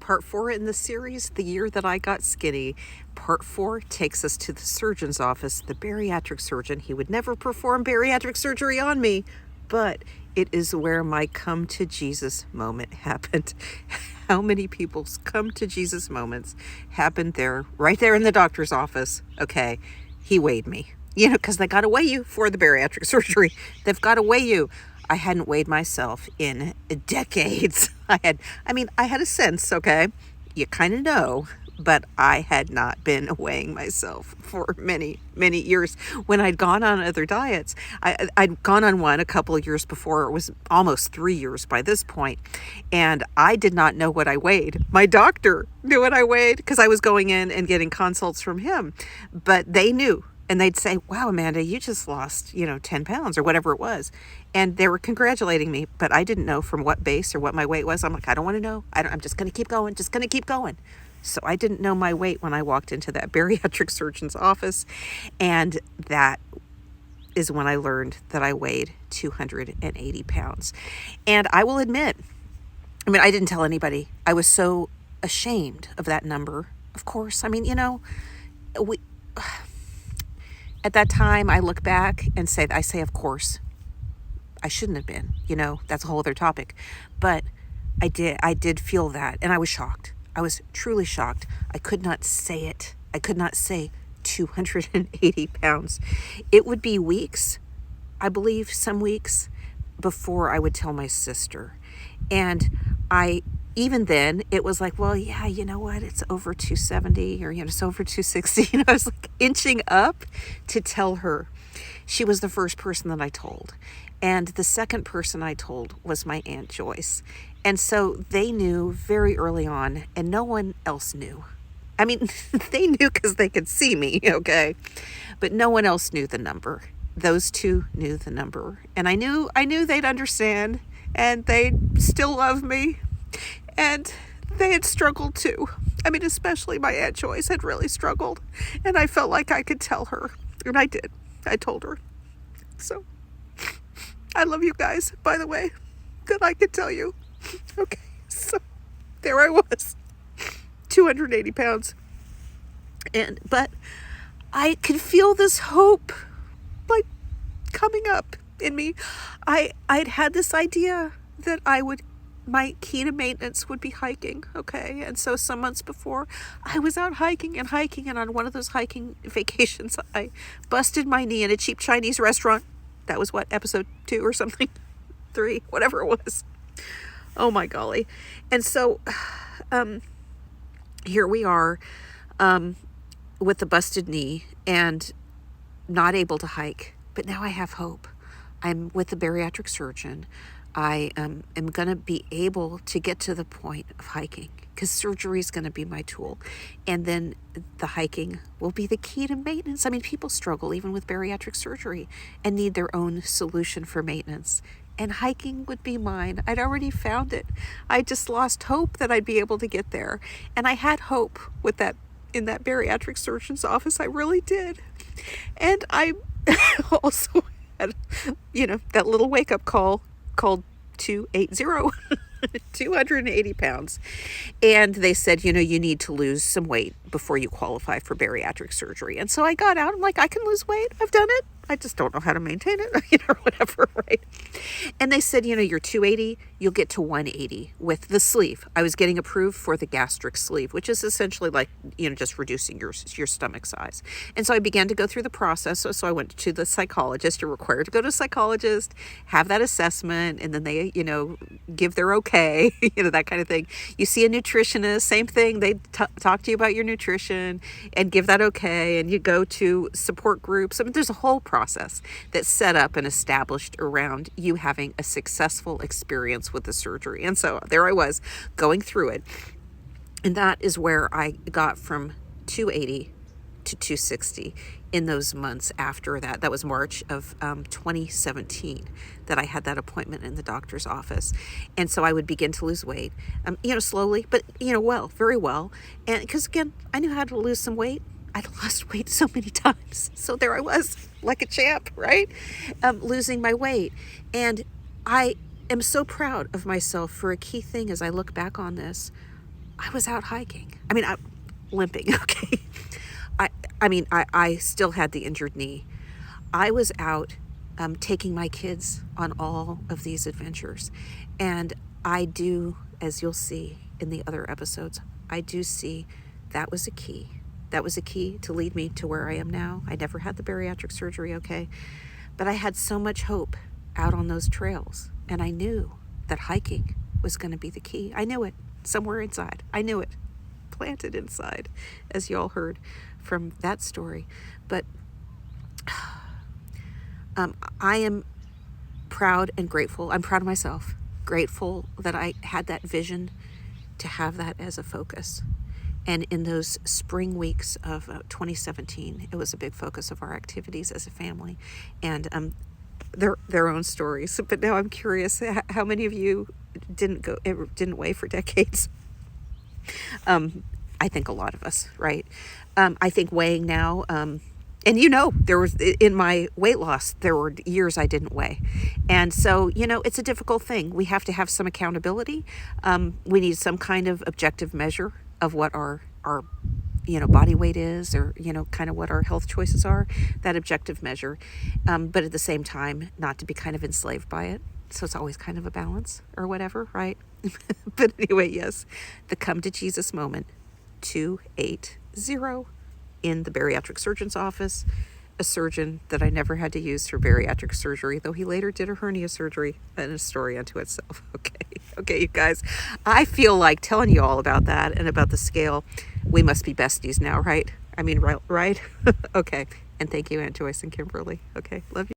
part 4 in the series, The Year That I Got Skinny. Part 4 takes us to the surgeon's office, the bariatric surgeon. He would never perform bariatric surgery on me, but it is where my come to Jesus moment happened. How many people's come to Jesus moments happened there, right there in the doctor's office? Okay, he weighed me. You know, because they got to weigh you for the bariatric surgery. They've got to weigh you. I hadn't weighed myself in decades. I had a sense, okay? You kind of know, but I had not been weighing myself for many, many years. When I'd gone on other diets, I'd gone on one a couple of years before. It was almost 3 years by this point, and I did not know what I weighed. My doctor knew what I weighed because I was going in and getting consults from him, but they knew. And they'd say, wow, Amanda, you just lost, 10 pounds or whatever it was. And they were congratulating me, but I didn't know from what base or what my weight was. I'm like, I don't want to know. I'm just going to keep going, So I didn't know my weight when I walked into that bariatric surgeon's office. And that is when I learned that I weighed 280 pounds. And I will admit, I didn't tell anybody. I was so ashamed of that number. Of course, at that time, I look back and say, of course, I shouldn't have been, that's a whole other topic. But I did feel that. And I was shocked. I was truly shocked. I could not say it. I could not say 280 pounds. It would be weeks, I believe, some weeks before I would tell my sister. And even then, it was like, well, yeah, you know what? It's over 270 or, it's over 260. I was like inching up to tell her. She was the first person that I told. And the second person I told was my Aunt Joyce. And so they knew very early on, and no one else knew. They knew because they could see me, okay? But no one else knew the number. Those two knew the number. And I knew they'd understand, and they still love me. And they had struggled too. Especially my Aunt Joyce had really struggled. And I felt like I could tell her. And I did. I told her. So, I love you guys, by the way, that I could tell you. Okay, so there I was. 280 pounds. But I could feel this hope, like, coming up in me. I'd had this idea that my key to maintenance would be hiking, okay? And so some months before, I was out hiking, and on one of those hiking vacations, I busted my knee in a cheap Chinese restaurant. That was what, episode 2 or something? 3, whatever it was. Oh my golly. And so, here we are, with the busted knee and not able to hike, but now I have hope. I'm with the bariatric surgeon. I am going to be able to get to the point of hiking because surgery is going to be my tool. And then the hiking will be the key to maintenance. People struggle even with bariatric surgery and need their own solution for maintenance. And hiking would be mine. I'd already found it. I just lost hope that I'd be able to get there. And I had hope with that in that bariatric surgeon's office. I really did. And I also had, that little wake-up call called 280, 280 pounds. And they said, you need to lose some weight before you qualify for bariatric surgery. And so I got out. I'm like, I can lose weight. I've done it. I just don't know how to maintain it, whatever, right? And they said, you're 280, you'll get to 180 with the sleeve. I was getting approved for the gastric sleeve, which is essentially like, just reducing your stomach size. And so I began to go through the process. So I went to the psychologist. You're required to go to a psychologist, have that assessment, and then they, give their okay, that kind of thing. You see a nutritionist, same thing. They talk to you about your nutrition and give that okay. And you go to support groups. There's a whole process that's set up and established around you having a successful experience with the surgery. And so there I was going through it. And that is where I got from 280 to 260 in those months after that. That was March of 2017 that I had that appointment in the doctor's office. And so I would begin to lose weight, slowly, but, very well. And because again, I knew how to lose some weight. I'd lost weight so many times. So there I was, like a champ, right? Losing my weight. And I am so proud of myself for a key thing as I look back on this. I was out hiking. Limping, okay. I, I still had the injured knee. I was out taking my kids on all of these adventures. And I do, as you'll see in the other episodes, I do see that was a key. That was a key to lead me to where I am now. I never had the bariatric surgery, okay? But I had so much hope out on those trails. And I knew that hiking was going to be the key. I knew it somewhere inside. I knew it planted inside, as you all heard from that story. But I am proud and grateful. I'm proud of myself, grateful that I had that vision to have that as a focus. And in those spring weeks of 2017, it was a big focus of our activities as a family, and their own stories. But now I'm curious, how many of you didn't weigh for decades? I think a lot of us, right? I think weighing now, and there was, in my weight loss, there were years I didn't weigh. And so, it's a difficult thing. We have to have some accountability. We need some kind of objective measure of what our body weight is, or, kind of what our health choices are, that objective measure. But at the same time, not to be kind of enslaved by it. So it's always kind of a balance or whatever, right? But anyway, yes, the come to Jesus moment, 280, in the bariatric surgeon's office, a surgeon that I never had to use for bariatric surgery, though he later did a hernia surgery, and a story unto itself. Okay, you guys, I feel like telling you all about that and about the scale. We must be besties now, right? Right? Okay, and thank you, Aunt Joyce and Kimberly. Okay, love you.